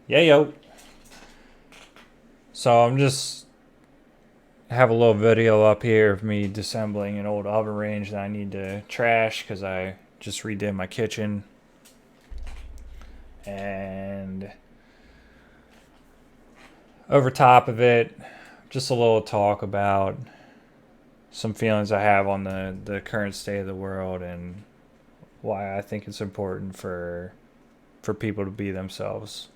Yeah, yo. So I'm just have a little video up here of me disassembling an old oven range that I need to trash because I just redid my kitchen. And over top of it, just a little talk about some feelings I have on the current state of the world and why I think it's important for people to be themselves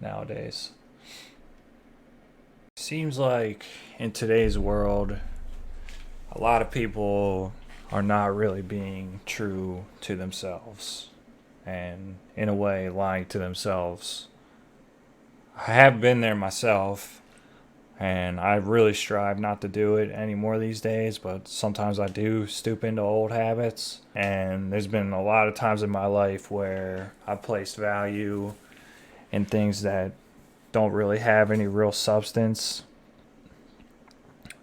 nowadays. Seems like in today's world, a lot of people are not really being true to themselves and, in a way, lying to themselves. I have been there myself, and I really strive not to do it anymore these days, but sometimes I do stoop into old habits. And there's been a lot of times in my life where I've placed value in things that don't really have any real substance.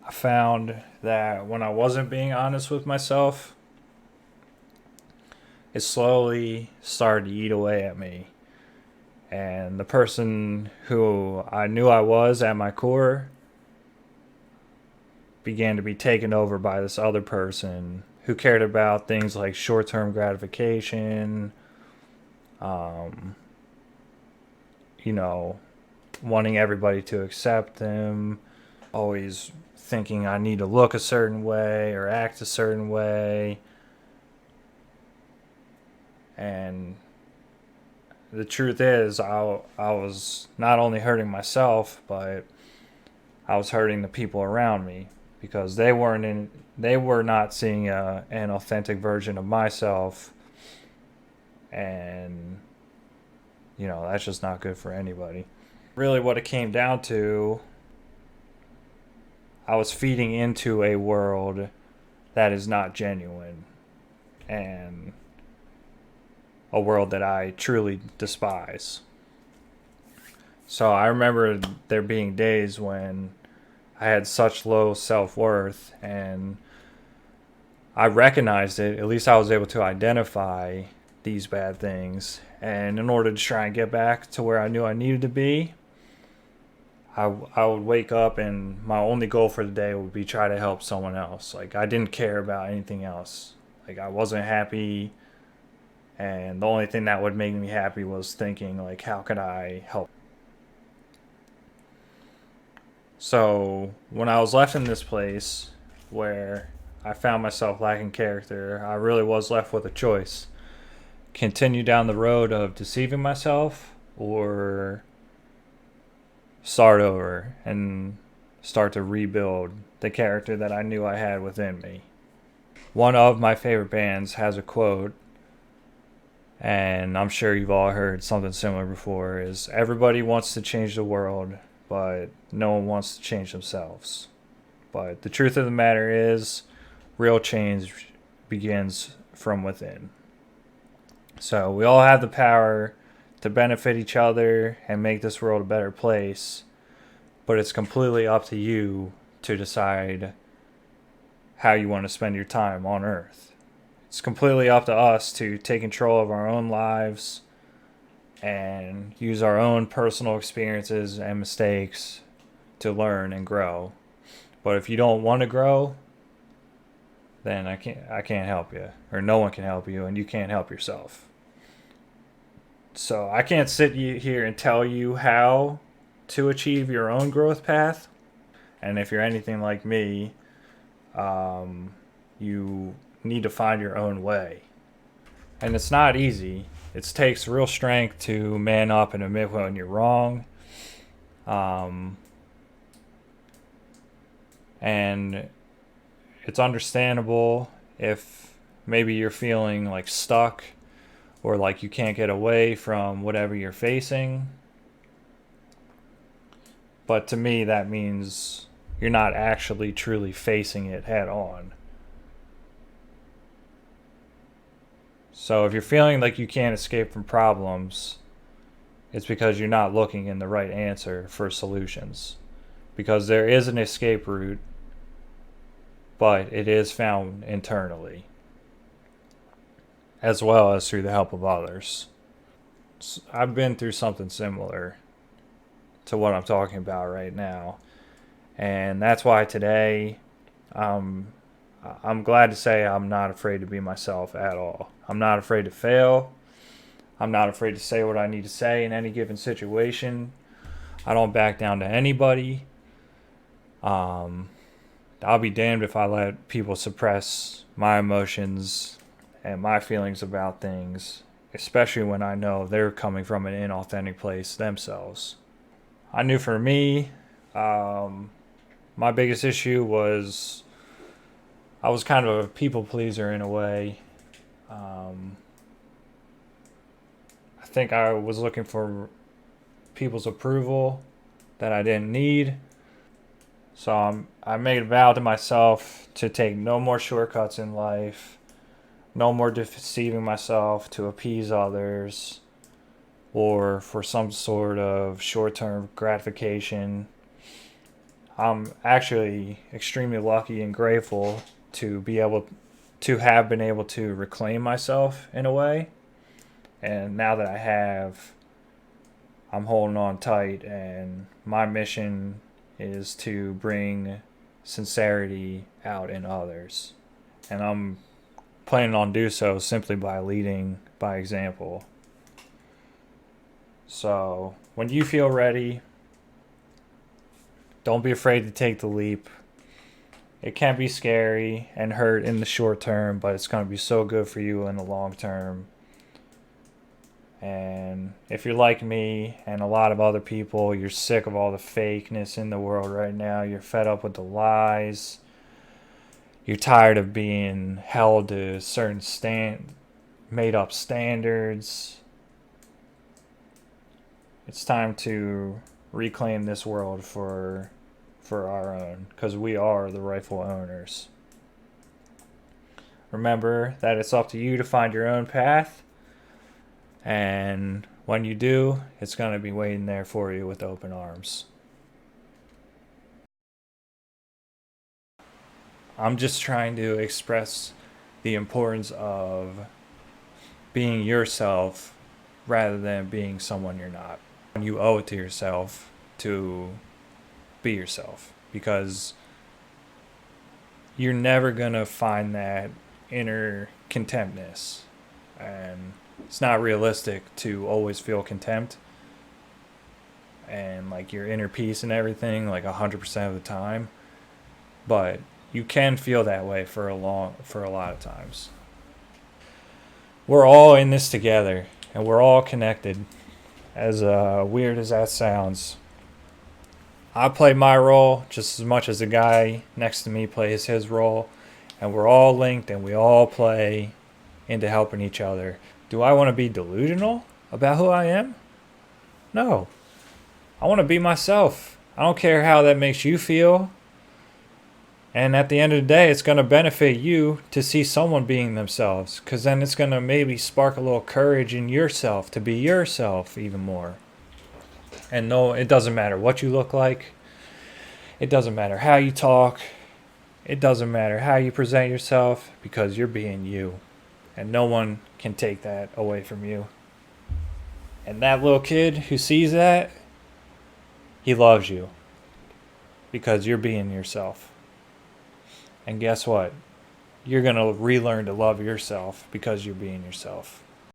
I found that when I wasn't being honest with myself, it slowly started to eat away at me. And the person who I knew I was at my core began to be taken over by this other person who cared about things like short term gratification, um, you know, wanting everybody to accept them, always thinking I need to look a certain way or act a certain way. And the truth is, I was not only hurting myself, but I was hurting the people around me because they were not seeing an authentic version of myself, and that's just not good for anybody. Really, what it came down to, I was feeding into a world that is not genuine, and a world that I truly despise. So I remember there being days when I had such low self worth, and I recognized it. At least I was able to identify these bad things. And in order to try and get back to where I knew I needed to be, I would wake up and my only goal for the day would be try to help someone else. Like, I didn't care about anything else. Like, I wasn't happy, and the only thing that would make me happy was thinking, like, how could I help? So when I was left in this place where I found myself lacking character, I really was left with a choice: continue down the road of deceiving myself, or start over and start to rebuild the character that I knew I had within me. One of my favorite bands has a quote, and I'm sure you've all heard something similar before, is everybody wants to change the world, but no one wants to change themselves. But the truth of the matter is, real change begins from within. So we all have the power to benefit each other and make this world a better place, but it's completely up to you to decide how you want to spend your time on Earth. It's completely up to us to take control of our own lives and use our own personal experiences and mistakes to learn and grow. But if you don't want to grow, then I can't help you, or no one can help you, and you can't help yourself. So I can't sit here and tell you how to achieve your own growth path. And if you're anything like me, you need to find your own way. And it's not easy. It takes real strength to man up and admit when you're wrong. Um, and it's understandable if maybe you're feeling like stuck or like you can't get away from whatever you're facing. But to me, that means you're not actually truly facing it head on. So if you're feeling like you can't escape from problems, it's because you're not looking in the right answer for solutions. Because there is an escape route, but it is found internally, as well as through the help of others. I've been through something similar, to what I'm talking about right now. And that's why today um, I'm glad to say I'm not afraid to be myself at all. I'm not afraid to fail. I'm not afraid to say what I need to say in any given situation. I don't back down to anybody. Um, I'll be damned if I let people suppress my emotions and my feelings about things, especially when I know they're coming from an inauthentic place themselves. I knew for me, um, my biggest issue was I was kind of a people pleaser in a way. Um, I think I was looking for people's approval that I didn't need. So I made a vow to myself to take no more shortcuts in life, no more deceiving myself to appease others or for some sort of short term gratification. I'm actually extremely lucky and grateful to have been able to reclaim myself in a way. And now that I have, I'm holding on tight, and my mission is to bring sincerity out in others. And I'm planning on do so simply by leading by example. So, when you feel ready, don't be afraid to take the leap. It can be scary and hurt in the short term, but it's going to be so good for you in the long term. And if you're like me and a lot of other people, you're sick of all the fakeness in the world right now. You're fed up with the lies. You're tired of being held to certain made up standards. It's time to reclaim this world for our own, because we are the rightful owners. Remember that it's up to you to find your own path, and when you do, it's going to be waiting there for you with open arms. I'm just trying to express the importance of being yourself rather than being someone you're not. You owe it to yourself to be yourself, because you're never going to find that inner contentness. And it's not realistic to always feel contempt and like your inner peace and everything like 100% of the time. But you can feel that way for a lot of times. We're all in this together, and we're all connected. As weird as that sounds, I play my role just as much as the guy next to me plays his role, and we're all linked and we all play into helping each other. Do I want to be delusional about who I am? No. I want to be myself. I don't care how that makes you feel. And at the end of the day, it's going to benefit you to see someone being themselves, because then it's going to maybe spark a little courage in yourself to be yourself even more. And no, it doesn't matter what you look like. It doesn't matter how you talk. It doesn't matter how you present yourself, because you're being you. And no one can take that away from you. And that little kid who sees that, he loves you, because you're being yourself. And guess what? You're going to relearn to love yourself because you're being yourself.